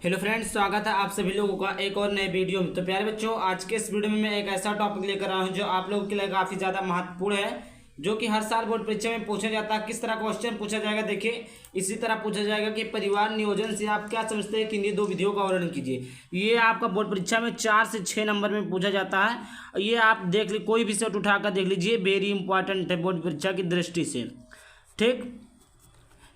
Hello friends, स्वागत है आप सभी लोगों का एक और नए वीडियो में। तो प्यारे बच्चों, आज के इस वीडियो में मैं एक ऐसा टॉपिक लेकर आया हूं जो आप लोगों के लिए काफ़ी ज़्यादा महत्वपूर्ण है, जो कि हर साल बोर्ड परीक्षा में पूछा जाता है। किस तरह क्वेश्चन पूछा जाएगा, देखिए इसी तरह पूछा जाएगा कि परिवार नियोजन से आप क्या समझते हैं कि इन्हीं दो विधियों का वर्णन कीजिए। ये आपका बोर्ड परीक्षा में 4 से 6 नंबर में पूछा जाता है। ये आप देख ली, कोई भी सेट उठाकर देख लीजिए, वेरी इंपॉर्टेंट है बोर्ड परीक्षा की दृष्टि से। ठीक,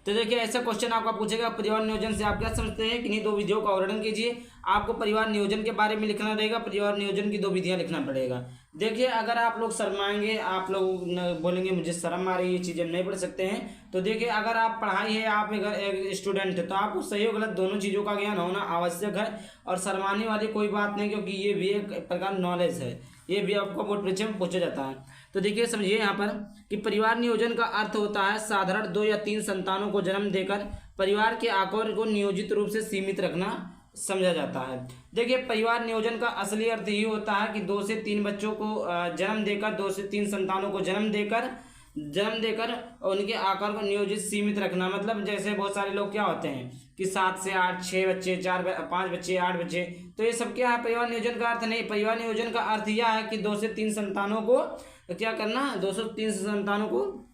तो देखिए ऐसा क्वेश्चन आपका पूछेगा, परिवार नियोजन से आप क्या समझते हैं, किन्हीं दो विधियों का वर्णन कीजिए। आपको परिवार नियोजन के बारे में लिखना रहेगा, परिवार नियोजन की दो विधियां लिखना पड़ेगा। देखिए अगर आप लोग शर्माएंगे, आप लोग बोलेंगे मुझे शर्म आ रही है, ये चीज़ें नहीं पढ़ सकते हैं, तो देखिए अगर आप पढ़ाई है, आप एक स्टूडेंट है, तो आपको सही और गलत दोनों चीज़ों का ज्ञान होना आवश्यक है। और शर्माने वाली कोई बात नहीं, क्योंकि ये भी एक प्रकार नॉलेज है, ये भी आपको बोर्ड परीक्षा में पूछा जाता है। तो देखिए समझिए यहाँ पर कि परिवार नियोजन का अर्थ होता है साधारण 2 या 3 संतानों को जन्म देकर परिवार के आकार को नियोजित रूप से सीमित रखना समझा जाता है। देखिए परिवार नियोजन का असली अर्थ ये होता है कि 2 से 3 बच्चों को जन्म देकर, 2 से 3 संतानों को जन्म देकर उनके आकार को नियोजित सीमित रखना। मतलब जैसे बहुत सारे लोग क्या होते हैं कि 7 से 8, 6 बच्चे, 5 बच्चे, 8 बच्चे, तो ये सब क्या है, परिवार नियोजन का अर्थ नहीं। परिवार नियोजन का अर्थ यह है कि 2 से 3 संतानों को क्या करना, 2 से 3 संतानों को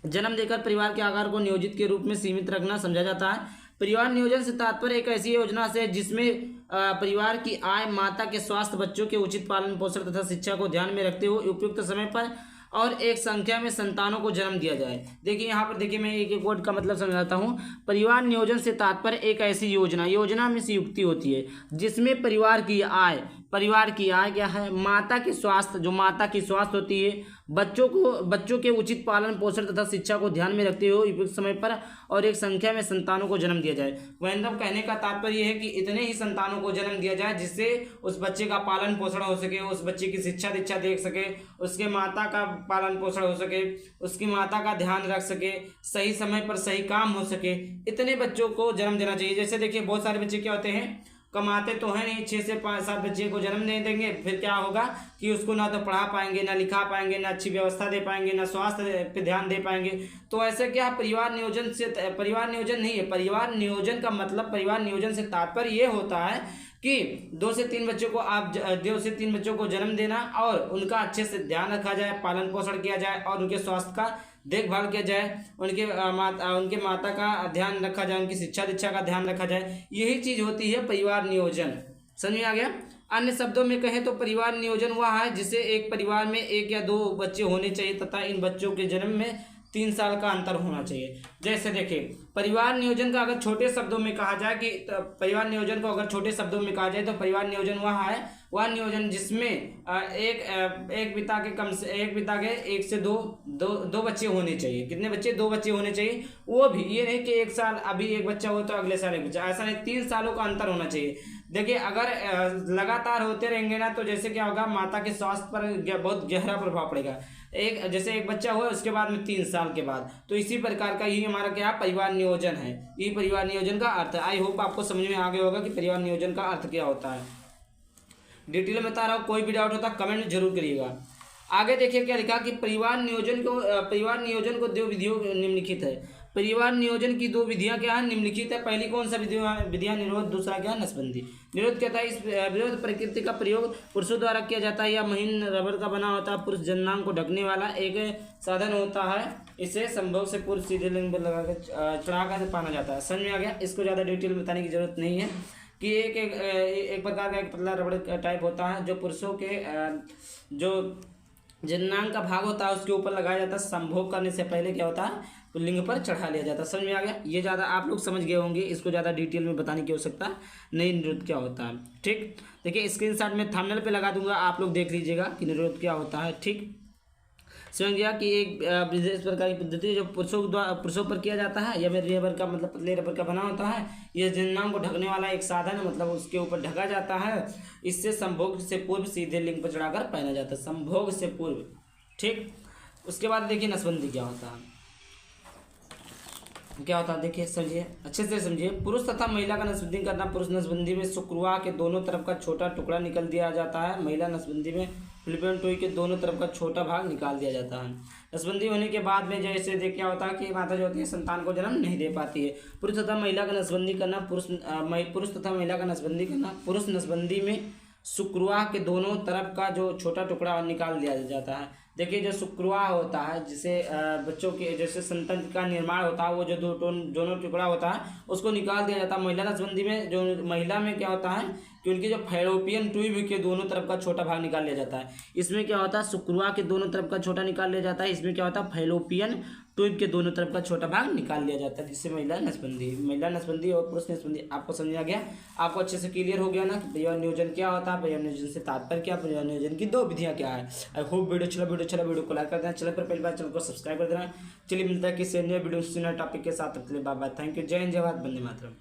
जन्म देकर परिवार के आकार को नियोजित के रूप में सीमित रखना समझा जाता है। परिवार नियोजन से तात्पर्य एक ऐसी योजना से जिसमें परिवार की आय, माता के स्वास्थ्य, बच्चों के उचित पालन पोषण तथा शिक्षा को ध्यान में रखते हुए उपयुक्त समय पर और एक संख्या में संतानों को जन्म दिया जाए। देखिए यहाँ पर देखिए मैं एक वर्ड का मतलब समझाता हूँ। परिवार नियोजन से तात्पर्य एक ऐसी योजना में से युक्ति होती है जिसमें परिवार की आय क्या है, माता के स्वास्थ्य, जो माता की स्वास्थ्य होती है, बच्चों के उचित पालन पोषण तथा शिक्षा को ध्यान में रखते हुए उपयुक्त समय पर और एक संख्या में संतानों को जन्म दिया जाए। मतलब कहने का तात्पर्य है कि इतने ही संतानों को जन्म दिया जाए जिससे उस बच्चे का पालन पोषण हो सके, उस बच्चे की शिक्षा दीक्षा देख सके, उसके माता का पालन पोषण हो सके, उसकी माता का ध्यान रख सके, सही समय पर सही काम हो सके, इतने बच्चों को जन्म देना चाहिए। जैसे देखिए बहुत सारे बच्चे क्या होते हैं, कमाते तो हैं नहीं, 6 से 5-7 बच्चे को जन्म दे देंगे, फिर क्या होगा कि उसको ना तो पढ़ा पाएंगे, ना लिखा पाएंगे, ना अच्छी व्यवस्था दे पाएंगे, ना स्वास्थ्य पे ध्यान दे पाएंगे। तो ऐसे क्या परिवार नियोजन नहीं है। परिवार नियोजन का मतलब, परिवार नियोजन से तात्पर्य ये होता है कि 2 से 3 बच्चों को जन्म देना और उनका अच्छे से ध्यान रखा जाए, पालन पोषण किया जाए और उनके स्वास्थ्य का देखभाल किया जाए, उनके माता का ध्यान रखा जाए, उनकी शिक्षा दीक्षा का ध्यान रखा जाए। यही चीज़ होती है परिवार नियोजन। समझ में आ गया। अन्य शब्दों में कहें तो परिवार नियोजन वह है जिसे एक परिवार में 1 या 2 बच्चे होने चाहिए तथा इन बच्चों के जन्म में 3 साल का अंतर होना चाहिए। जैसे देखिए परिवार नियोजन का अगर छोटे शब्दों में कहा जाए कि परिवार नियोजन को अगर छोटे शब्दों में कहा जाए तो परिवार नियोजन वह नियोजन जिसमें एक पिता के 1 से 2 बच्चे होने चाहिए। कितने बच्चे? 2 बच्चे होने चाहिए। वो भी ये नहीं कि 1 साल अभी एक बच्चा हो तो अगले साल एक बच्चा, ऐसा नहीं, 3 सालों का अंतर होना चाहिए। देखिए अगर लगातार होते रहेंगे ना तो जैसे क्या होगा, माता के स्वास्थ्य पर बहुत गहरा प्रभाव पड़ेगा। जैसे एक बच्चा हुआ उसके बाद में 3 साल के बाद, तो इसी प्रकार का ही हमारा क्या परिवार नियोजन है। ये परिवार नियोजन का अर्थ है। आई होप आपको समझ में आ गया होगा कि परिवार नियोजन का अर्थ क्या होता है। डिटेल में बता रहा हूँ, कोई भी डाउट होता कमेंट जरूर करिएगा। आगे देखिए क्या लिखा कि परिवार नियोजन को 2 विधियों निम्नलिखित है। परिवार नियोजन की 2 विधियां क्या है, निम्नलिखित है। पहली कौन सा विधियां? निरोध। दूसरा क्या है? नसबंदी। निरोध क्या था? इस विरोध प्रकृति का प्रयोग पुरुषों द्वारा किया जाता है या महीन रबर का बना होता है, पुरुष जननांग को ढकने वाला एक साधन होता है। इसे संभोग से पूर्व सीधे लिंग पर लगाकर चढ़ाकर पाना जाता है। समझ में आ गया। इसको ज़्यादा डिटेल में बताने की जरूरत नहीं है कि एक प्रकार का एक पतला रबड़ टाइप होता है जो पुरुषों के जो जननांग का भाग होता है उसके ऊपर लगाया जाता है। संभोग करने से पहले क्या होता है, तो लिंग पर चढ़ा लिया जाता है। समझ में आ गया। ये ज़्यादा आप लोग समझ गए होंगे, इसको ज़्यादा डिटेल में बताने की आवश्यकता नहीं। निरोध क्या होता है, ठीक। देखिए स्क्रीनशॉट में थंबनेल पे लगा दूंगा, आप लोग देख लीजिएगा कि निरोध क्या होता है, ठीक। समझ गया कि एक विशेष प्रकार की पद्धति जो पुरुषों पर किया जाता है, या फिर रबर का मतलब पतले रबर का बना होता है। यह जननांग को ढकने वाला एक साधन है, मतलब उसके ऊपर ढका जाता है। इससे संभोग से पूर्व सीधे लिंग पर चढ़ाकर पहना जाता है, संभोग से पूर्व, ठीक। उसके बाद देखिए नसबंदी क्या होता है, देखिए समझिए, अच्छे से समझिए। पुरुष तथा महिला का नसबंदी करना। पुरुष नसबंदी में शुक्रवार के दोनों तरफ का छोटा टुकड़ा निकल दिया जाता है। महिला नसबंदी में फिलिपियन ट्यूब के दोनों तरफ का छोटा भाग निकाल दिया जाता है। नसबंदी होने के बाद में जैसे देख क्या होता है कि माता जो होती है संतान को जन्म नहीं दे पाती है। पुरुष तथा महिला का नसबंदी करना पुरुष तथा महिला का नसबंदी करना। पुरुष नसबंदी में शुक्रवाह के दोनों तरफ का जो छोटा टुकड़ा निकाल दिया जाता है। देखिए जो शुक्रवाह होता है जिसे बच्चों के जैसे संतान का निर्माण होता है वो जो दोनों टुकड़ा होता है उसको निकाल दिया जाता है। महिला नसबंदी में जो महिला में क्या होता है कि उनकी जो फैलोपियन ट्यूब के दोनों तरफ का छोटा भाग निकाल लिया जाता है। इसमें क्या होता है शुक्रवाह के दोनों तरफ का छोटा निकाल लिया जाता है। इसमें क्या होता है फैलोपियन ट्यूब के दोनों तरफ का छोटा भाग निकाल लिया जाता है, जिससे महिला नसबंदी और पुरुष नसबंदी आपको समझा गया। आपको अच्छे से क्लियर हो गया ना कि परिवार नियोजन क्या होता है, परिवार नियोजन से तात्पर्य क्या, परिवार नियोजन की 2 विधियां क्या है। आई होप वीडियो वीडियो को लाइक कर देना, चैनल पर पहली बार चैनल को सब्सक्राइब कर देना। चलिए मिलता है किसी अन्य वीडियो टॉपिक के साथ। बाय बाय, थैंक यू, जय हिंद, जय भारत, वंदे मातरम।